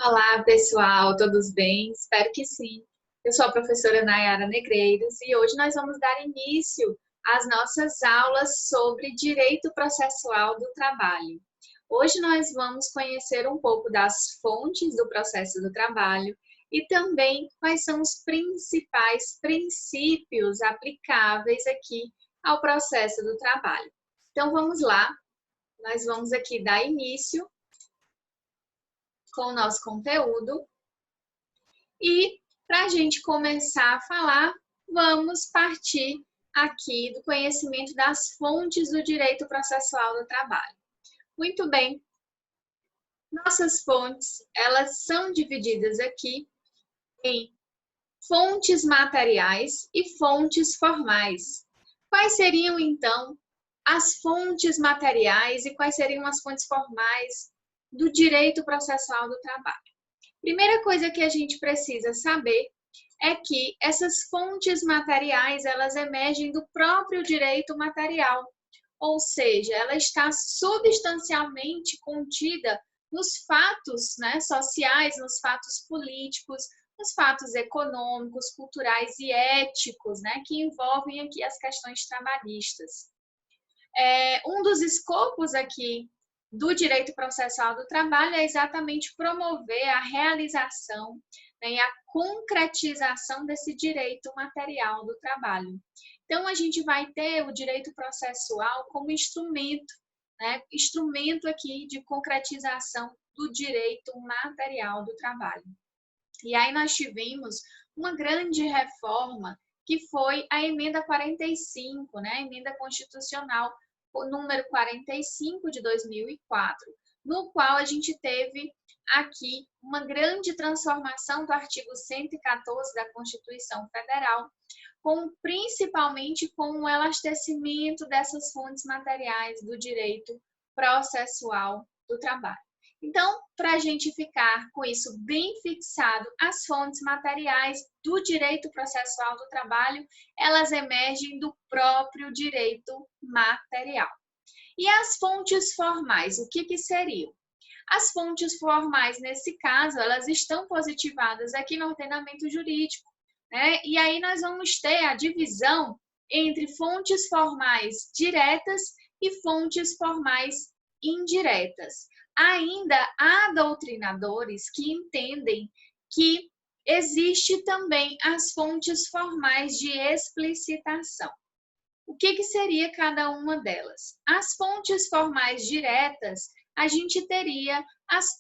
Olá, pessoal, todos bem? Espero que sim. Eu sou a professora Nayara Negreiros e hoje nós vamos dar início às nossas aulas sobre direito processual do trabalho. Hoje nós vamos conhecer um pouco das fontes do processo do trabalho e também quais são os principais princípios aplicáveis aqui ao processo do trabalho. Então vamos lá, nós vamos aqui dar início com o nosso conteúdo. E para a gente começar a falar, vamos partir aqui do conhecimento das fontes do direito processual do trabalho. Muito bem, nossas fontes, elas são divididas aqui em fontes materiais e fontes formais. Quais seriam, então, as fontes materiais e quais seriam as fontes formais do direito processual do trabalho? Primeira coisa que a gente precisa saber é que essas fontes materiais, elas emergem do próprio direito material, ou seja, ela está substancialmente contida nos fatos, né, sociais, nos fatos políticos, nos fatos econômicos, culturais e éticos, né, que envolvem aqui as questões trabalhistas. Um dos escopos aqui do direito processual do trabalho é exatamente promover a realização, né, e a concretização desse direito material do trabalho. Então, a gente vai ter o direito processual como instrumento, né, instrumento aqui de concretização do direito material do trabalho. E aí nós tivemos uma grande reforma, que foi a emenda 45, né, a emenda constitucional o número 45 de 2004, no qual a gente teve aqui uma grande transformação do artigo 114 da Constituição Federal, principalmente com o elastecimento dessas fontes materiais do direito processual do trabalho. Então, para a gente ficar com isso bem fixado, as fontes materiais do direito processual do trabalho, elas emergem do próprio direito material. E as fontes formais, o que seriam? As fontes formais, nesse caso, elas estão positivadas aqui no ordenamento jurídico, né? E aí nós vamos ter a divisão entre fontes formais diretas e fontes formais indiretas. Ainda há doutrinadores que entendem que existe também as fontes formais de explicitação. O que seria cada uma delas? As fontes formais diretas, a gente teria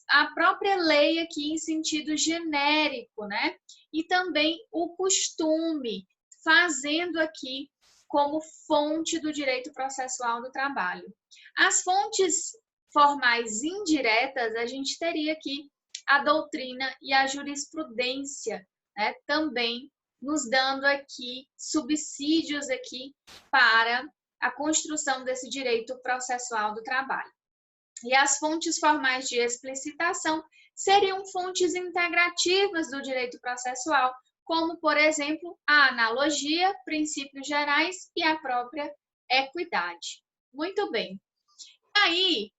a própria lei aqui em sentido genérico, né? E também o costume, fazendo aqui como fonte do direito processual do trabalho. As fontes formais indiretas, a gente teria aqui a doutrina e a jurisprudência, né, também nos dando aqui subsídios aqui para a construção desse direito processual do trabalho. E as fontes formais de explicitação seriam fontes integrativas do direito processual, como, por exemplo, a analogia, princípios gerais e a própria equidade. Muito bem. Aí,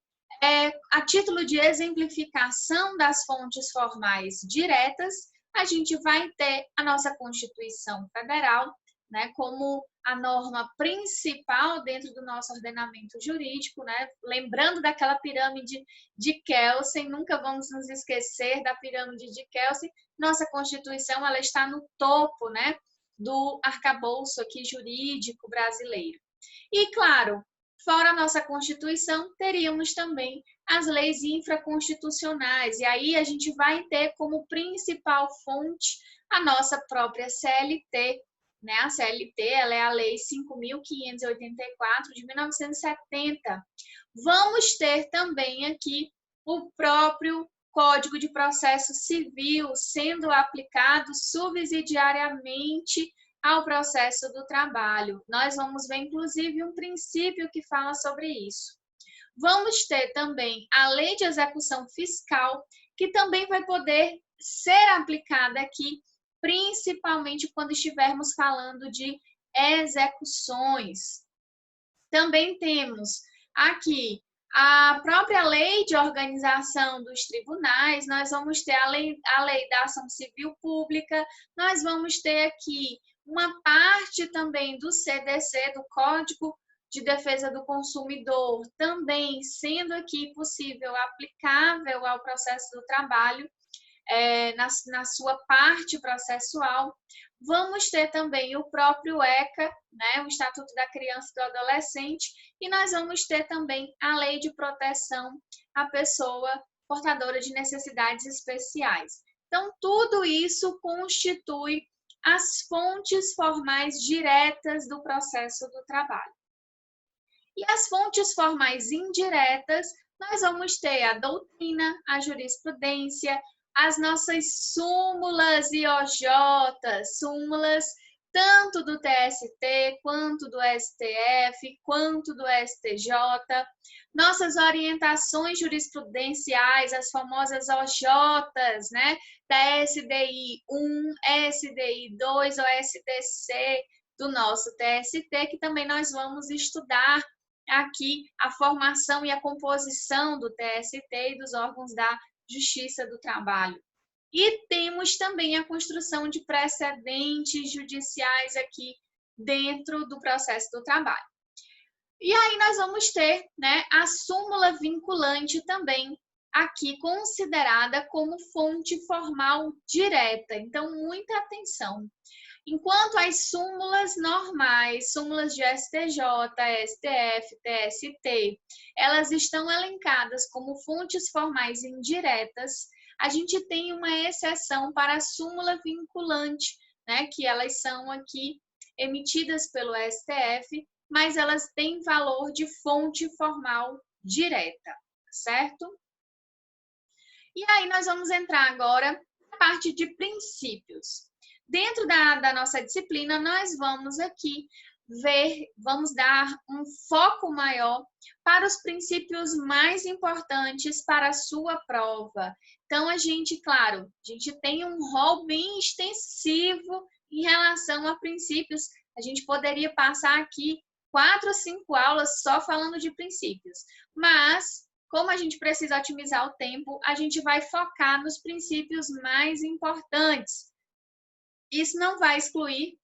a título de exemplificação das fontes formais diretas, a gente vai ter a nossa Constituição Federal, né, como a norma principal dentro do nosso ordenamento jurídico, né? Lembrando daquela pirâmide de Kelsen, nunca vamos nos esquecer da pirâmide de Kelsen. Nossa Constituição, ela está no topo, né, do arcabouço aqui jurídico brasileiro. E, claro, fora a nossa Constituição, teríamos também as leis infraconstitucionais, e aí a gente vai ter como principal fonte a nossa própria CLT, né? A CLT, ela é a Lei 5.584 de 1970. Vamos ter também aqui o próprio Código de Processo Civil sendo aplicado subsidiariamente ao processo do trabalho. Nós vamos ver, inclusive, um princípio que fala sobre isso. Vamos ter também a Lei de Execução Fiscal, que também vai poder ser aplicada aqui, principalmente quando estivermos falando de execuções. Também temos aqui A própria lei de organização dos tribunais, nós vamos ter a lei da ação civil pública, nós vamos ter aqui uma parte também do CDC, do Código de Defesa do Consumidor, também sendo aqui possível aplicável ao processo do trabalho, na sua parte processual. Vamos ter também o próprio ECA, né, o Estatuto da Criança e do Adolescente, e nós vamos ter também a Lei de Proteção à Pessoa Portadora de Necessidades Especiais. Então, tudo isso constitui as fontes formais diretas do processo do trabalho. E as fontes formais indiretas, nós vamos ter a doutrina, a jurisprudência, as nossas súmulas e OJs, súmulas tanto do TST, quanto do STF, quanto do STJ, nossas orientações jurisprudenciais, as famosas OJs, né, da SDI 1, SDI 2 ou SDC do nosso TST, que também nós vamos estudar aqui a formação e a composição do TST e dos órgãos da Justiça do Trabalho. E temos também a construção de precedentes judiciais aqui dentro do processo do trabalho. E aí nós vamos ter, né, a súmula vinculante também aqui considerada como fonte formal direta. Então, muita atenção. Enquanto as súmulas normais, súmulas de STJ, STF, TST, elas estão elencadas como fontes formais indiretas, a gente tem uma exceção para a súmula vinculante, né, que elas são aqui emitidas pelo STF, mas elas têm valor de fonte formal direta, certo? E aí nós vamos entrar agora na parte de princípios. Dentro da nossa disciplina, nós vamos aqui vamos dar um foco maior para os princípios mais importantes para a sua prova. Então, claro, a gente tem um rol bem extensivo em relação a princípios. A gente poderia passar aqui 4 ou 5 aulas só falando de princípios, mas como a gente precisa otimizar o tempo, a gente vai focar nos princípios mais importantes. Isso não vai excluir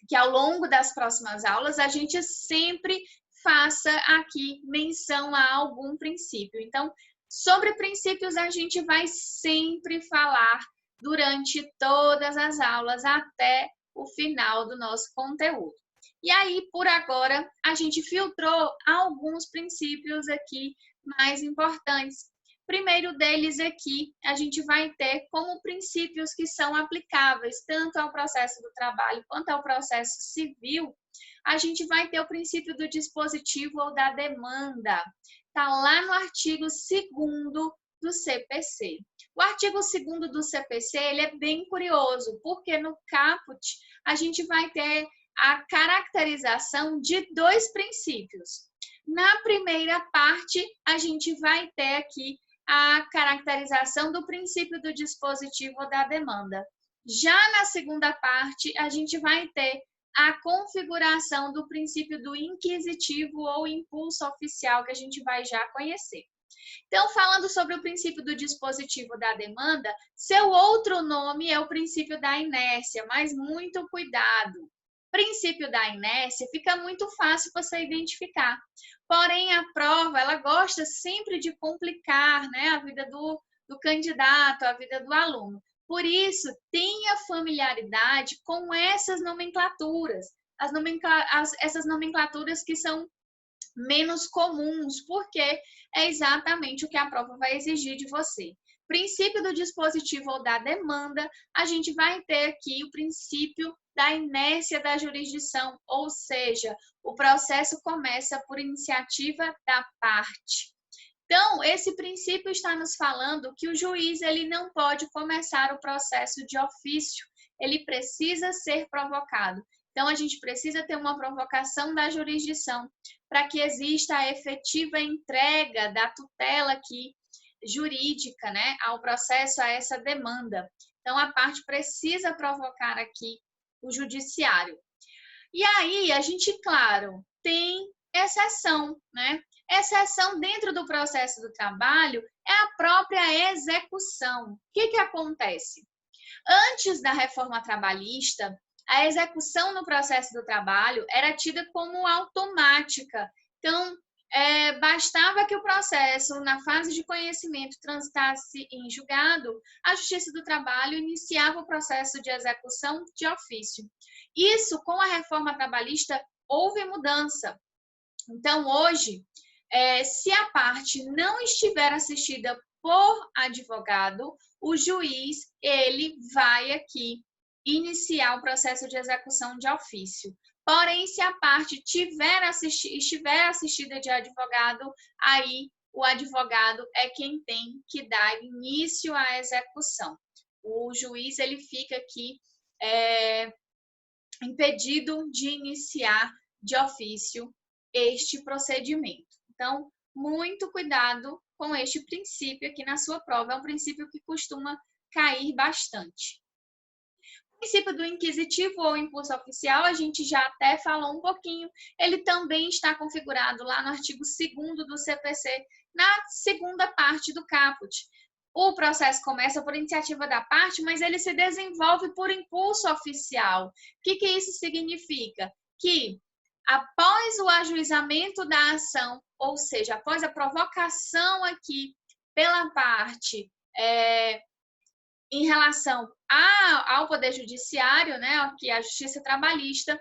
que ao longo das próximas aulas a gente sempre faça aqui menção a algum princípio. Então, sobre princípios a gente vai sempre falar durante todas as aulas até o final do nosso conteúdo. E aí, por agora, a gente filtrou alguns princípios aqui mais importantes. Primeiro deles aqui, a gente vai ter como princípios que são aplicáveis tanto ao processo do trabalho quanto ao processo civil. A gente vai ter o princípio do dispositivo ou da demanda. Está lá no artigo 2º do CPC. O artigo 2º do CPC, ele é bem curioso, porque no caput a gente vai ter a caracterização de 2 princípios. Na primeira parte, a gente vai ter aqui a caracterização do princípio do dispositivo ou da demanda. Já na segunda parte, a gente vai ter a configuração do princípio do inquisitivo ou impulso oficial, que a gente vai já conhecer. Então, falando sobre o princípio do dispositivo da demanda, seu outro nome é o princípio da inércia, mas muito cuidado. Princípio da inércia fica muito fácil você identificar. Porém, a prova, ela gosta sempre de complicar, né, a vida do candidato, a vida do aluno. Por isso, tenha familiaridade com essas nomenclaturas. Essas nomenclaturas que são menos comuns, porque é exatamente o que a prova vai exigir de você. Princípio do dispositivo ou da demanda, a gente vai ter aqui o princípio da inércia da jurisdição, ou seja, o processo começa por iniciativa da parte. Então, esse princípio está nos falando que o juiz ele não pode começar o processo de ofício, ele precisa ser provocado. Então, a gente precisa ter uma provocação da jurisdição para que exista a efetiva entrega da tutela aqui jurídica, né, ao processo, a essa demanda. Então, a parte precisa provocar aqui o judiciário. E aí, a gente, claro, tem exceção, né? Exceção dentro do processo do trabalho é a própria execução. O que acontece? Antes da reforma trabalhista, a execução no processo do trabalho era tida como automática. Então, bastava que o processo, na fase de conhecimento, transitasse em julgado, a Justiça do Trabalho iniciava o processo de execução de ofício. Isso, com a reforma trabalhista, houve mudança. Então, hoje, se a parte não estiver assistida por advogado, o juiz, ele vai aqui iniciar o processo de execução de ofício. Porém, se a parte estiver assistida de advogado, aí o advogado é quem tem que dar início à execução. O juiz, ele fica aqui impedido de iniciar de ofício este procedimento. Então, muito cuidado com este princípio aqui na sua prova. É um princípio que costuma cair bastante. O princípio do inquisitivo ou impulso oficial, a gente já até falou um pouquinho. Ele também está configurado lá no artigo 2º do CPC, na segunda parte do caput. O processo começa por iniciativa da parte, mas ele se desenvolve por impulso oficial. O que isso significa? Que após o ajuizamento da ação, ou seja, após a provocação aqui pela parte em relação ao Poder Judiciário, né, aqui a Justiça Trabalhista,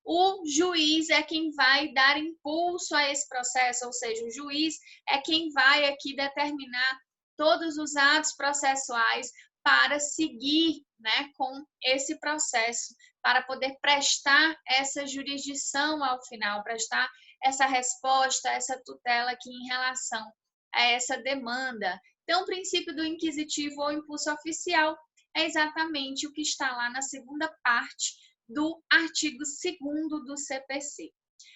o juiz é quem vai dar impulso a esse processo, ou seja, o juiz é quem vai aqui determinar todos os atos processuais para seguir, né, com esse processo, para poder prestar essa jurisdição ao final, prestar essa resposta, essa tutela aqui em relação a essa demanda. Então, o princípio do inquisitivo ou impulso oficial é exatamente o que está lá na segunda parte do artigo 2º do CPC.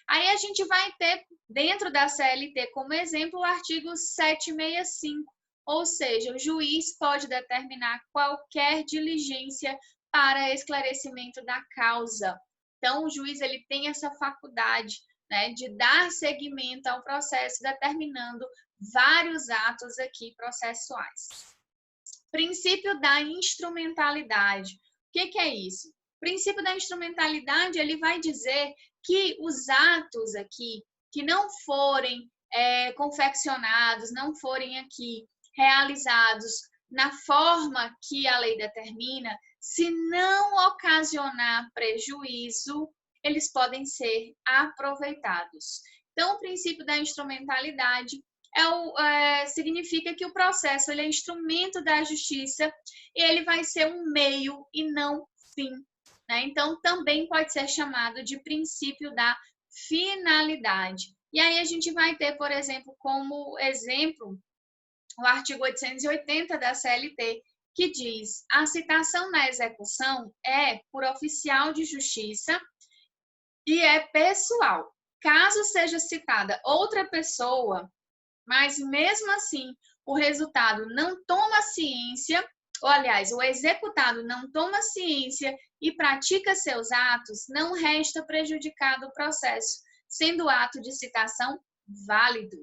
Aí a gente vai ter, dentro da CLT, como exemplo, o artigo 765, ou seja, o juiz pode determinar qualquer diligência para esclarecimento da causa. Então, o juiz ele tem essa faculdade, né, de dar seguimento ao processo, determinando vários atos aqui processuais. Princípio da instrumentalidade. O que é isso? O princípio da instrumentalidade, ele vai dizer que os atos aqui que não forem confeccionados, não forem aqui realizados na forma que a lei determina, se não ocasionar prejuízo, eles podem ser aproveitados. Então, o princípio da instrumentalidade significa que o processo ele é instrumento da justiça e ele vai ser um meio e não fim, né? Então, também pode ser chamado de princípio da finalidade. E aí a gente vai ter, por exemplo, como exemplo, o artigo 880 da CLT, que diz: a citação na execução é por oficial de justiça e é pessoal. Caso seja citada outra pessoa, mas mesmo assim o resultado não toma ciência, ou aliás, o executado não toma ciência e pratica seus atos, não resta prejudicado o processo, sendo o ato de citação válido.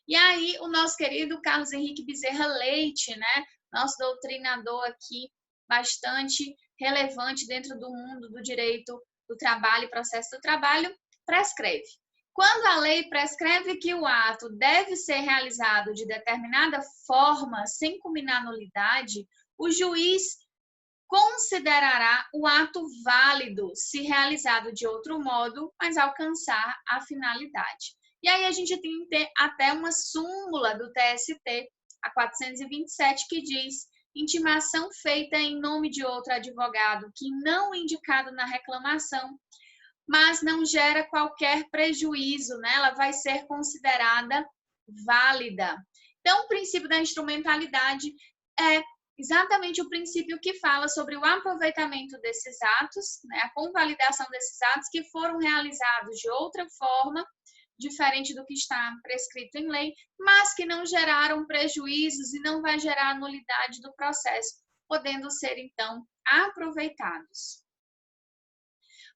E aí, o nosso querido Carlos Henrique Bezerra Leite, né, nosso doutrinador aqui, bastante relevante dentro do mundo do direito do trabalho e processo do trabalho, prescreve. Quando a lei prescreve que o ato deve ser realizado de determinada forma, sem culminar nulidade, o juiz considerará o ato válido se realizado de outro modo, mas alcançar a finalidade. E aí a gente tem até uma súmula do TST, a 427, que diz: intimação feita em nome de outro advogado que não indicado na reclamação, mas não gera qualquer prejuízo, né? Ela vai ser considerada válida. Então, o princípio da instrumentalidade é exatamente o princípio que fala sobre o aproveitamento desses atos, né? A convalidação desses atos que foram realizados de outra forma, diferente do que está prescrito em lei, mas que não geraram prejuízos e não vai gerar nulidade do processo, podendo ser, então, aproveitados.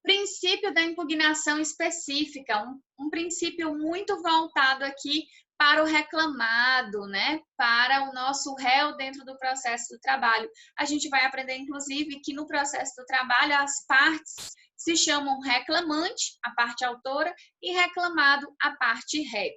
Princípio da impugnação específica, um princípio muito voltado aqui para o reclamado, né? Para o nosso réu dentro do processo do trabalho. A gente vai aprender, inclusive, que no processo do trabalho as partes se chamam reclamante, a parte autora, e reclamado, a parte réu.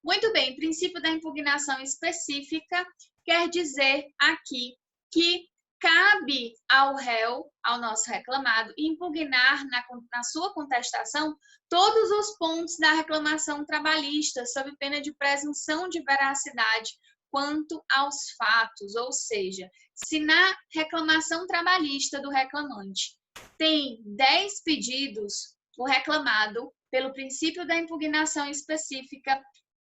Muito bem, princípio da impugnação específica quer dizer aqui que cabe ao réu, ao nosso reclamado, impugnar na sua contestação todos os pontos da reclamação trabalhista, sob pena de presunção de veracidade quanto aos fatos, ou seja, se na reclamação trabalhista do reclamante tem 10 pedidos, o reclamado, pelo princípio da impugnação específica,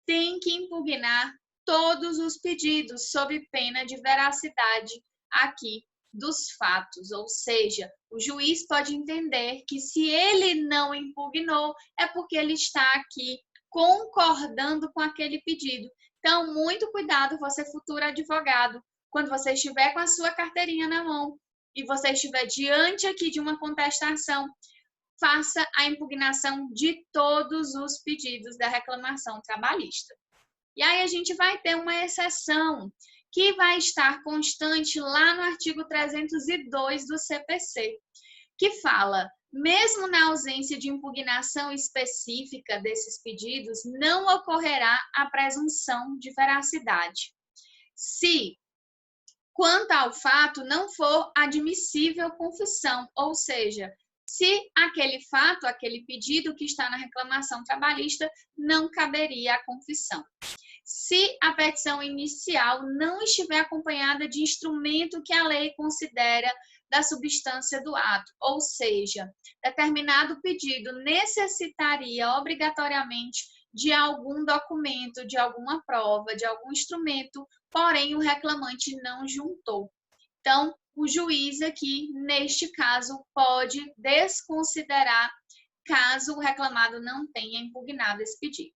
tem que impugnar todos os pedidos sob pena de veracidade aqui dos fatos, ou seja, o juiz pode entender que se ele não impugnou é porque ele está aqui concordando com aquele pedido. Então, muito cuidado, você futuro advogado, quando você estiver com a sua carteirinha na mão e você estiver diante aqui de uma contestação, faça a impugnação de todos os pedidos da reclamação trabalhista. E aí a gente vai ter uma exceção que vai estar constante lá no artigo 302 do CPC, que fala, mesmo na ausência de impugnação específica desses pedidos, não ocorrerá a presunção de veracidade. Se, quanto ao fato, não for admissível confissão, ou seja, se aquele fato, aquele pedido que está na reclamação trabalhista, não caberia à confissão. Se a petição inicial não estiver acompanhada de instrumento que a lei considera da substância do ato, ou seja, determinado pedido necessitaria obrigatoriamente de algum documento, de alguma prova, de algum instrumento, porém o reclamante não juntou. Então, o juiz aqui, neste caso, pode desconsiderar caso o reclamado não tenha impugnado esse pedido.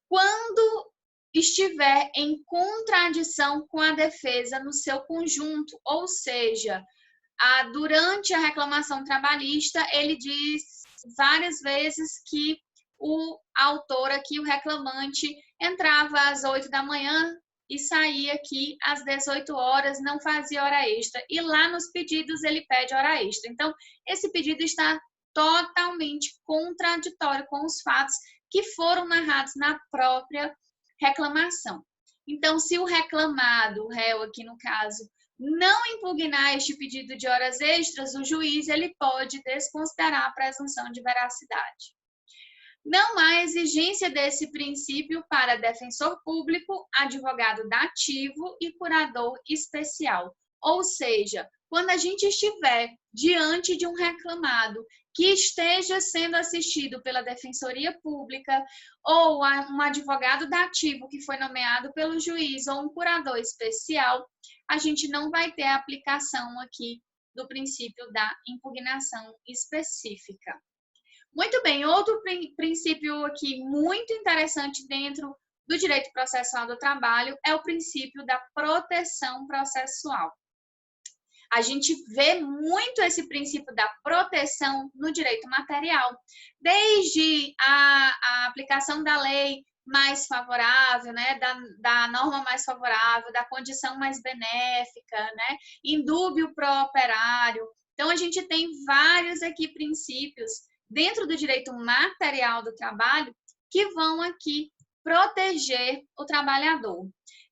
Quando estiver em contradição com a defesa no seu conjunto, ou seja, durante a reclamação trabalhista, ele diz várias vezes que o autor aqui, o reclamante, entrava às 8 da manhã e saía aqui às 18 horas, não fazia hora extra. E lá nos pedidos ele pede hora extra. Então, esse pedido está totalmente contraditório com os fatos que foram narrados na própria reclamação. Então, se o reclamado, o réu aqui no caso, não impugnar este pedido de horas extras, o juiz ele pode desconsiderar a presunção de veracidade. Não há exigência desse princípio para defensor público, advogado dativo e curador especial. Ou seja, quando a gente estiver diante de um reclamado que esteja sendo assistido pela Defensoria Pública ou um advogado dativo que foi nomeado pelo juiz ou um curador especial, a gente não vai ter a aplicação aqui do princípio da impugnação específica. Muito bem, outro princípio aqui muito interessante dentro do direito processual do trabalho é o princípio da proteção processual. A gente vê muito esse princípio da proteção no direito material, desde a aplicação da lei mais favorável, né, da norma mais favorável, da condição mais benéfica, né, indúbio pro operário. Então, a gente tem vários aqui princípios dentro do direito material do trabalho que vão aqui proteger o trabalhador.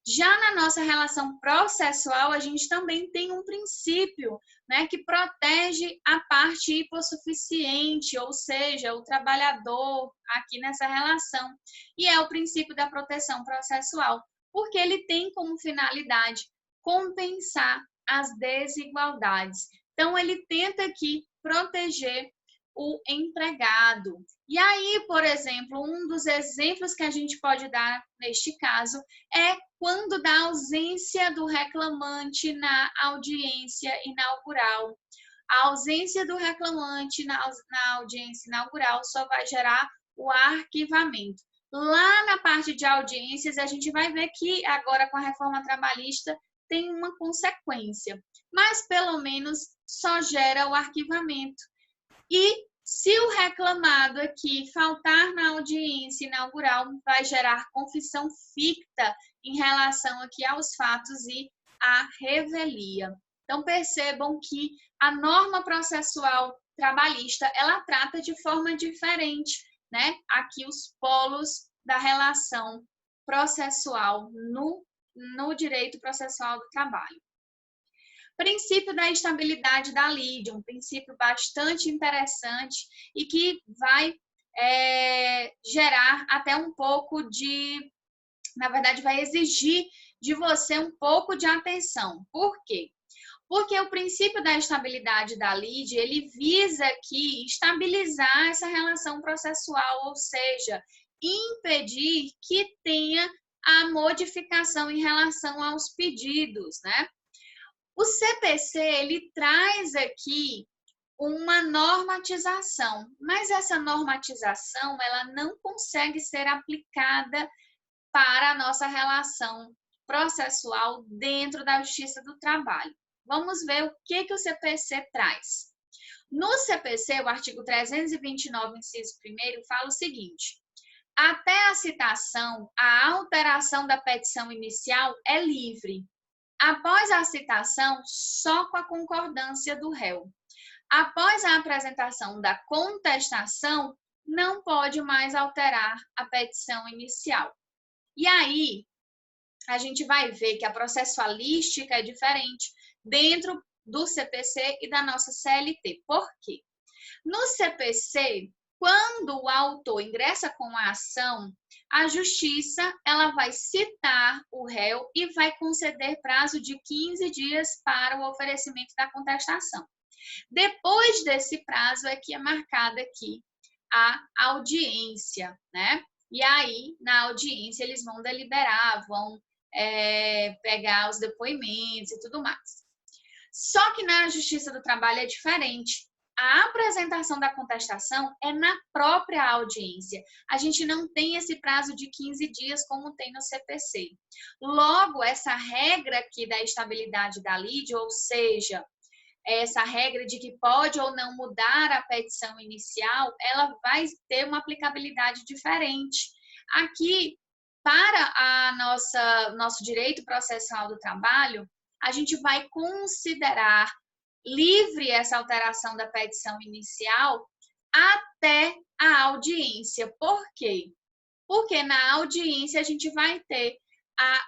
Já na nossa relação processual, a gente também tem um princípio, né, que protege a parte hipossuficiente, ou seja, o trabalhador aqui nessa relação, e é o princípio da proteção processual, porque ele tem como finalidade compensar as desigualdades. Então, ele tenta aqui proteger o empregado. E aí, por exemplo, um dos exemplos que a gente pode dar neste caso é quando da ausência do reclamante na audiência inaugural. A ausência do reclamante na audiência inaugural só vai gerar o arquivamento. Lá na parte de audiências, a gente vai ver que agora com a reforma trabalhista tem uma consequência, mas pelo menos só gera o arquivamento. E se o reclamado aqui faltar na audiência inaugural, vai gerar confissão ficta em relação aqui aos fatos e à revelia. Então, percebam que a norma processual trabalhista, ela trata de forma diferente, né? Aqui os polos da relação processual no direito processual do trabalho. Princípio da estabilidade da lide, um princípio bastante interessante e que vai gerar até um pouco de, na verdade, vai exigir de você um pouco de atenção. Por quê? Porque o princípio da estabilidade da lide, ele visa aqui estabilizar essa relação processual, ou seja, impedir que tenha a modificação em relação aos pedidos, né? O CPC, ele traz aqui uma normatização, mas essa normatização, ela não consegue ser aplicada para a nossa relação processual dentro da Justiça do Trabalho. Vamos ver o que o CPC traz. No CPC, o artigo 329, inciso 1º, fala o seguinte: até a citação, a alteração da petição inicial é livre. Após a citação, só com a concordância do réu. Após a apresentação da contestação, não pode mais alterar a petição inicial. E aí, a gente vai ver que a processualística é diferente dentro do CPC e da nossa CLT. Por quê? No CPC, quando o autor ingressa com a ação, a justiça ela vai citar o réu e vai conceder prazo de 15 dias para o oferecimento da contestação. Depois desse prazo é que é marcada aqui a audiência, né? E aí, na audiência, eles vão deliberar, vão pegar os depoimentos e tudo mais. Só que na Justiça do Trabalho é diferente. A apresentação da contestação é na própria audiência. A gente não tem esse prazo de 15 dias como tem no CPC. Logo, essa regra aqui da estabilidade da lide, ou seja, essa regra de que pode ou não mudar a petição inicial, ela vai ter uma aplicabilidade diferente. Aqui, para nosso direito processual do trabalho, a gente vai considerar livre essa alteração da petição inicial até a audiência. Por quê? Porque na audiência a gente vai ter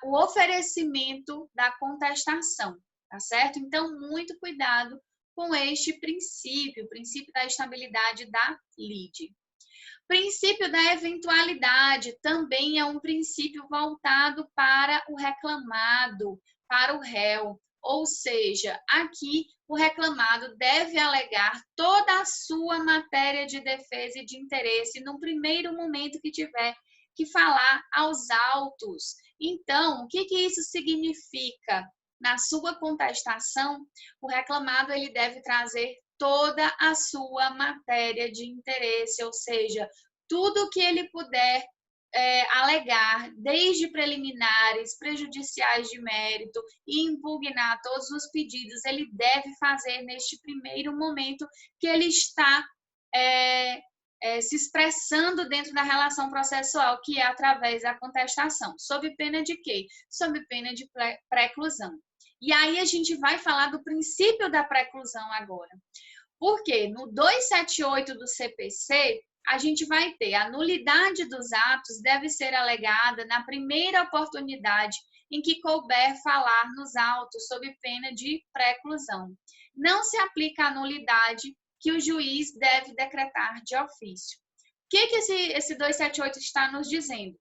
o oferecimento da contestação, tá certo? Então, muito cuidado com este princípio, o princípio da estabilidade da lide. Princípio da eventualidade também é um princípio voltado para o reclamado, para o réu. Ou seja, aqui o reclamado deve alegar toda a sua matéria de defesa e de interesse no primeiro momento que tiver que falar aos autos. Então, o que isso significa? Na sua contestação, o reclamado ele deve trazer toda a sua matéria de interesse, ou seja, tudo que ele puder alegar, desde preliminares, prejudiciais de mérito e impugnar todos os pedidos, ele deve fazer neste primeiro momento que ele está se expressando dentro da relação processual, que é através da contestação. Sob pena de quê? Sob pena de preclusão. E aí a gente vai falar do princípio da preclusão agora. Porque no 278 do CPC, a gente vai ter a nulidade dos atos deve ser alegada na primeira oportunidade em que couber falar nos autos sob pena de preclusão. Não se aplica a nulidade que o juiz deve decretar de ofício. O que esse 278 está nos dizendo?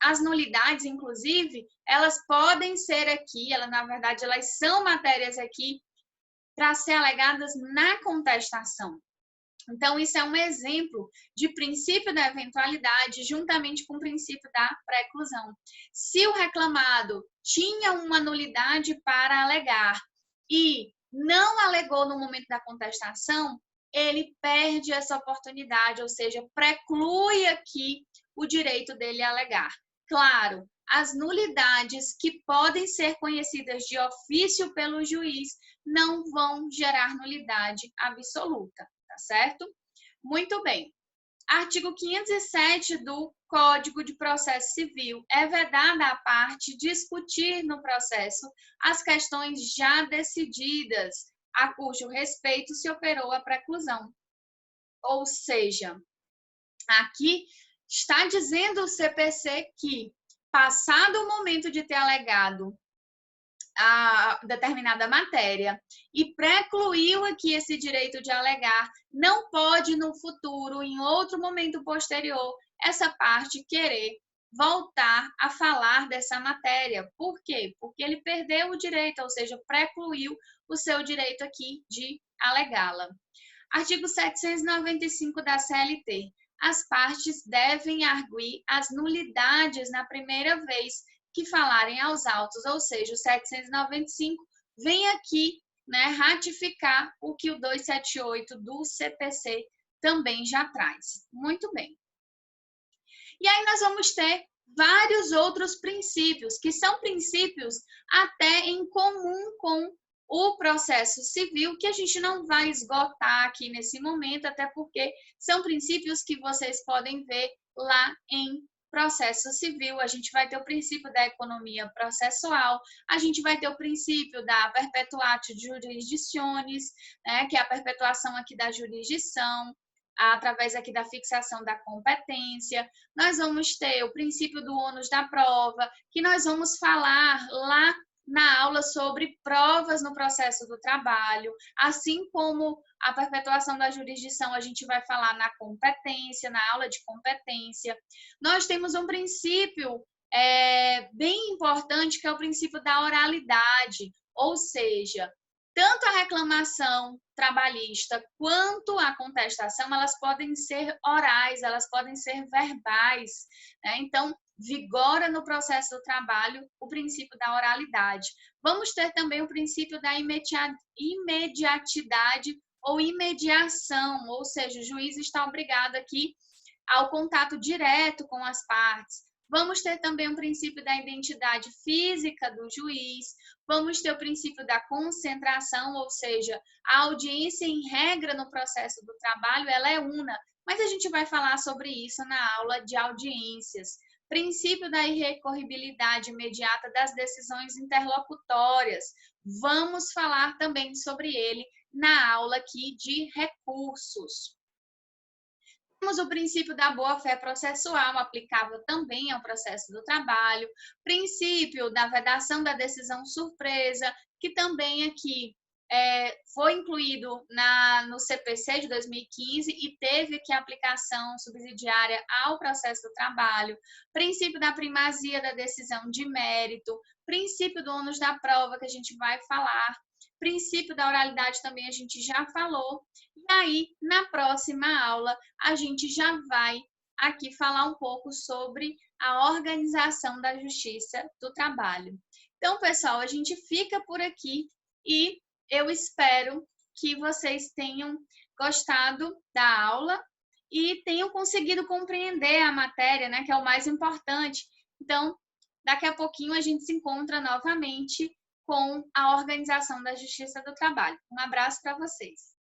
As nulidades, inclusive, elas podem ser aqui, na verdade, elas são matérias aqui para ser alegadas na contestação. Então, isso é um exemplo de princípio da eventualidade juntamente com o princípio da preclusão. Se o reclamado tinha uma nulidade para alegar e não alegou no momento da contestação, ele perde essa oportunidade, ou seja, preclui aqui o direito dele a alegar. Claro, as nulidades que podem ser conhecidas de ofício pelo juiz não vão gerar nulidade absoluta, tá tá certo? Muito bem. Artigo 507 do Código de Processo Civil. É vedada à parte discutir no processo as questões já decididas, a cujo respeito se operou a preclusão. Ou seja, aqui está dizendo o CPC que, passado o momento de ter alegado a determinada matéria e precluiu aqui esse direito de alegar, não pode no futuro, em outro momento posterior, essa parte querer voltar a falar dessa matéria. Por quê? Porque ele perdeu o direito, ou seja, precluiu o seu direito aqui de alegá-la. Artigo 795 da CLT. As partes devem arguir as nulidades na primeira vez que falarem aos autos, ou seja, o 795 vem aqui, né, ratificar o que o 278 do CPC também já traz. Muito bem. E aí nós vamos ter vários outros princípios, que são princípios até em comum com o processo civil, que a gente não vai esgotar aqui nesse momento, até porque são princípios que vocês podem ver lá em processo civil. A gente vai ter o princípio da economia processual, a gente vai ter o princípio da perpetuatio jurisdictionis, né, que é a perpetuação aqui da jurisdição, através aqui da fixação da competência. Nós vamos ter o princípio do ônus da prova, que nós vamos falar lá na aula sobre provas no processo do trabalho, assim como a perpetuação da jurisdição, a gente vai falar na competência, na aula de competência. Nós temos um princípio bem importante, que é o princípio da oralidade, ou seja, tanto a reclamação trabalhista quanto a contestação, elas podem ser orais, elas podem ser verbais, né? Então, vigora no processo do trabalho o princípio da oralidade. Vamos ter também o princípio da imediatidade ou imediação, ou seja, o juiz está obrigado aqui ao contato direto com as partes. Vamos ter também o princípio da identidade física do juiz, vamos ter o princípio da concentração, ou seja, a audiência em regra no processo do trabalho, ela é una, mas a gente vai falar sobre isso na aula de audiências. Princípio da irrecorribilidade imediata das decisões interlocutórias, vamos falar também sobre ele na aula aqui de recursos. Temos o princípio da boa-fé processual, aplicável também ao processo do trabalho. Princípio da vedação da decisão surpresa, que também aqui foi incluído no CPC de 2015 e teve aqui aplicação subsidiária ao processo do trabalho. Princípio da primazia da decisão de mérito. Princípio do ônus da prova, que a gente vai falar. Princípio da oralidade também a gente já falou. E aí, na próxima aula, a gente já vai aqui falar um pouco sobre a organização da justiça do trabalho. Então, pessoal, a gente fica por aqui e eu espero que vocês tenham gostado da aula e tenham conseguido compreender a matéria, né, que é o mais importante. Então, daqui a pouquinho a gente se encontra novamente com a organização da justiça do trabalho. Um abraço para vocês.